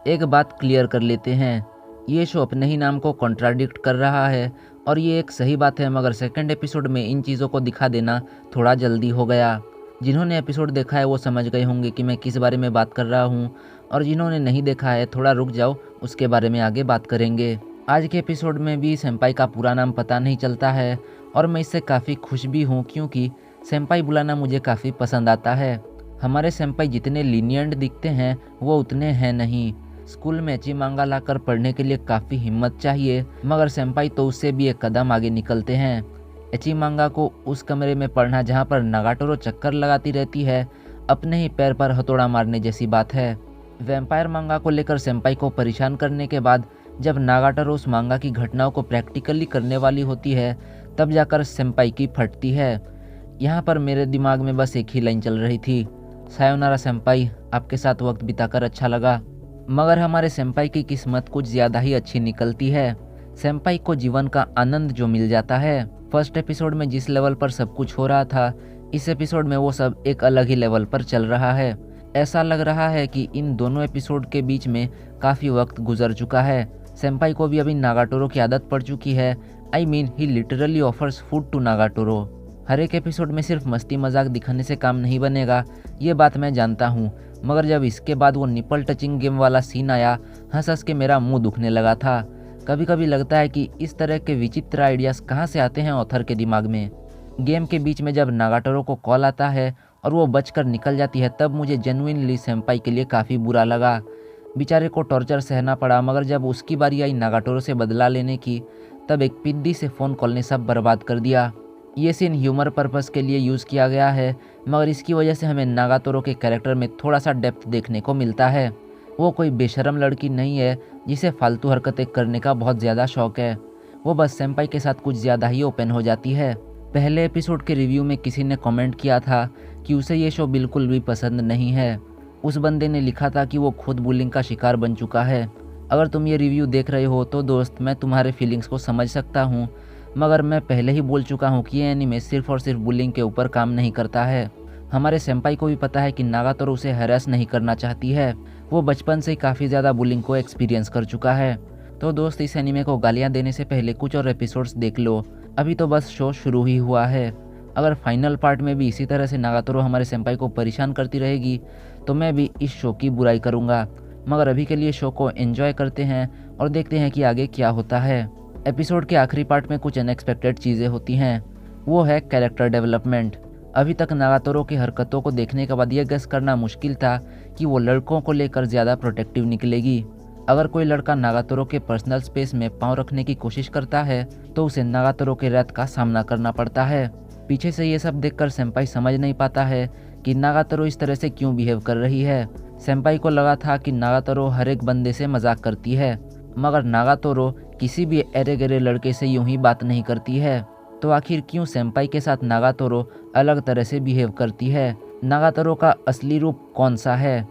एक बात क्लियर कर लेते हैं, ये शो अपने ही नाम को कॉन्ट्राडिक्ट कर रहा है और ये एक सही बात है, मगर सेकंड एपिसोड में इन चीज़ों को दिखा देना थोड़ा जल्दी हो गया। जिन्होंने एपिसोड देखा है वो समझ गए होंगे कि मैं किस बारे में बात कर रहा हूँ, और जिन्होंने नहीं देखा है थोड़ा रुक जाओ, उसके बारे में आगे बात करेंगे। आज के एपिसोड में भी सेंपाई का पूरा नाम पता नहीं चलता है और मैं इससे काफ़ी खुश भी हूँ, क्योंकि सेंपाई बुलाना मुझे काफ़ी पसंद आता है। हमारे सेंपाई जितने लीनियंट दिखते हैं वो उतने हैं नहीं। स्कूल में एचिमांगा लाकर पढ़ने के लिए काफ़ी हिम्मत चाहिए, मगर सेंपाई तो उससे भी एक कदम आगे निकलते हैं। एचिमांगा को उस कमरे में पढ़ना जहाँ पर नागाटोरो चक्कर लगाती रहती है, अपने ही पैर पर हथौड़ा मारने जैसी बात है। वैम्पायर मांगा को लेकर सेंपाई को परेशान करने के बाद जब नागाटोरो उस मांगा की घटनाओं को प्रैक्टिकली करने वाली होती है, तब जाकर सेंपाई की फटती है। यहाँ पर मेरे दिमाग में बस एक ही लाइन चल रही थी, सायोनारा सेंपाई, आपके साथ वक्त बिताकर अच्छा लगा। मगर हमारे सेंपाई की किस्मत कुछ ज़्यादा ही अच्छी निकलती है। सेंपाई को जीवन का आनंद जो मिल जाता है। फर्स्ट एपिसोड में जिस लेवल पर सब कुछ हो रहा था, इस एपिसोड में वो सब एक अलग ही लेवल पर चल रहा है। ऐसा लग रहा है कि इन दोनों एपिसोड के बीच में काफ़ी वक्त गुजर चुका है। सेंपाई को भी अभी नागाटोरो की आदत पड़ चुकी है। I mean he literally offers food to Nagatoro. हर एक एपिसोड में सिर्फ मस्ती मजाक दिखाने से काम नहीं बनेगा, ये बात मैं जानता हूँ, मगर जब इसके बाद वो निपल टचिंग गेम वाला सीन आया, हंस हंस के मेरा मुंह दुखने लगा था। कभी कभी लगता है कि इस तरह के विचित्र आइडियाज़ कहाँ से आते हैं ऑथर के दिमाग में। गेम के बीच में जब नागाटोरो को कॉल आता है और वो बचकर निकल जाती है, तब मुझे जेन्युइनली सेंपाई के लिए काफ़ी बुरा लगा। बेचारे को टॉर्चर सहना पड़ा, मगर जब उसकी बारी आई नागाटोरो से बदला लेने की, तब एक पिद्दी से फ़ोन कॉल ने सब बर्बाद कर दिया। ये सीन ह्यूमर पर्पस के लिए यूज़ किया गया है, मगर इसकी वजह से हमें नागातोरो के कैरेक्टर में थोड़ा सा डेप्थ देखने को मिलता है। वो कोई बेशरम लड़की नहीं है जिसे फालतू हरकतें करने का बहुत ज़्यादा शौक है। वो बस सेंपाई के साथ कुछ ज़्यादा ही ओपन हो जाती है। पहले एपिसोड के रिव्यू में किसी ने कमेंट किया था कि उसे ये शो बिल्कुल भी पसंद नहीं है। उस बंदे ने लिखा था कि वो खुद बुलिंग का शिकार बन चुका है। अगर तुम ये रिव्यू देख रहे हो तो दोस्त, मैं तुम्हारे फीलिंग्स को समझ सकता हूँ, मगर मैं पहले ही बोल चुका हूँ कि ये एनीमे सिर्फ और सिर्फ बुलिंग के ऊपर काम नहीं करता है। हमारे सेंपाई को भी पता है कि नागातोरो उसे हैरेस नहीं करना चाहती है। वो बचपन से ही काफ़ी ज़्यादा बुलिंग को एक्सपीरियंस कर चुका है। तो दोस्त, इस एनीमे को गालियाँ देने से पहले कुछ और एपिसोड्स देख लो। अभी तो बस शो शुरू ही हुआ है। अगर फाइनल पार्ट में भी इसी तरह से नागातोरो हमारे सेंपाई को परेशान करती रहेगी तो मैं भी इस शो की बुराई करूँगा। मगर अभी के लिए शो को एंजॉय करते हैं और देखते हैं कि आगे क्या होता है। एपिसोड के आखिरी पार्ट में कुछ अनएक्सपेक्टेड चीज़ें होती हैं, वो है कैरेक्टर डेवलपमेंट। अभी तक नागातोरो की हरकतों को देखने के बाद यह गेस करना मुश्किल था कि वो लड़कों को लेकर ज़्यादा प्रोटेक्टिव निकलेगी। अगर कोई लड़का नागातोरो के पर्सनल स्पेस में पाँव रखने की कोशिश करता है तो उसे नागातोरो के रैथ का सामना करना पड़ता है। पीछे से ये सब देखकर सेंपाई समझ नहीं पाता है कि नागातोरो इस तरह से क्यों बिहेव कर रही है। सेंपाई को लगा था कि नागातोरो हर एक बंदे से मजाक करती है, मगर नागातोरो किसी भी एरे गरे लड़के से यूं ही बात नहीं करती है। तो आखिर क्यों सेंपाई के साथ नागातोरो अलग तरह से बिहेव करती है? नागातोरो का असली रूप कौन सा है?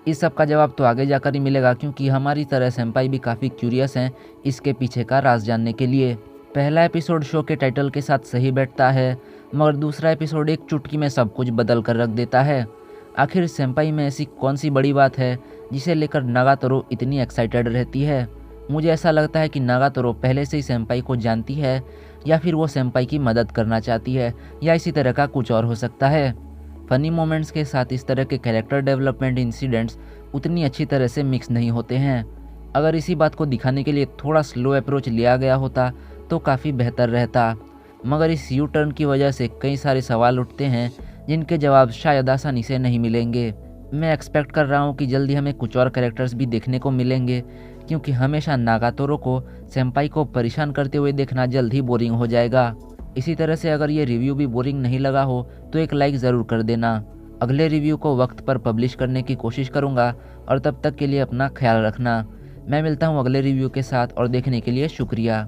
इस सब का जवाब तो आगे जाकर ही मिलेगा, क्योंकि हमारी तरह सेंपाई भी काफ़ी क्यूरियस हैं इसके पीछे का राज जानने के लिए। पहला एपिसोड शो के टाइटल के साथ सही बैठता है, मगर दूसरा एपिसोड एक चुटकी में सब कुछ बदल कर रख देता है। आखिर सेंपाई में ऐसी कौन सी बड़ी बात है जिसे लेकर नागातोरो इतनी एक्साइटेड रहती है? मुझे ऐसा लगता है कि नागातोरो पहले से ही सेंपाई को जानती है, या फिर वो सेंपाई की मदद करना चाहती है, या इसी तरह का कुछ और हो सकता है। फनी मोमेंट्स के साथ इस तरह के कैरेक्टर डेवलपमेंट इंसिडेंट्स उतनी अच्छी तरह से मिक्स नहीं होते हैं। अगर इसी बात को दिखाने के लिए थोड़ा स्लो अप्रोच लिया गया होता तो काफ़ी बेहतर रहता, मगर इस यू टर्न की वजह से कई सारे सवाल उठते हैं जिनके जवाब शायद आसानी से नहीं मिलेंगे। मैं एक्सपेक्ट कर रहा हूँ कि जल्दी हमें कुछ और कैरेक्टर्स भी देखने को मिलेंगे, क्योंकि हमेशा नागातोरो को सेंपाई को परेशान करते हुए देखना जल्द ही बोरिंग हो जाएगा। इसी तरह से अगर ये रिव्यू भी बोरिंग नहीं लगा हो तो एक लाइक ज़रूर कर देना। अगले रिव्यू को वक्त पर पब्लिश करने की कोशिश करूँगा, और तब तक के लिए अपना ख्याल रखना। मैं मिलता हूँ अगले रिव्यू के साथ, और देखने के लिए शुक्रिया।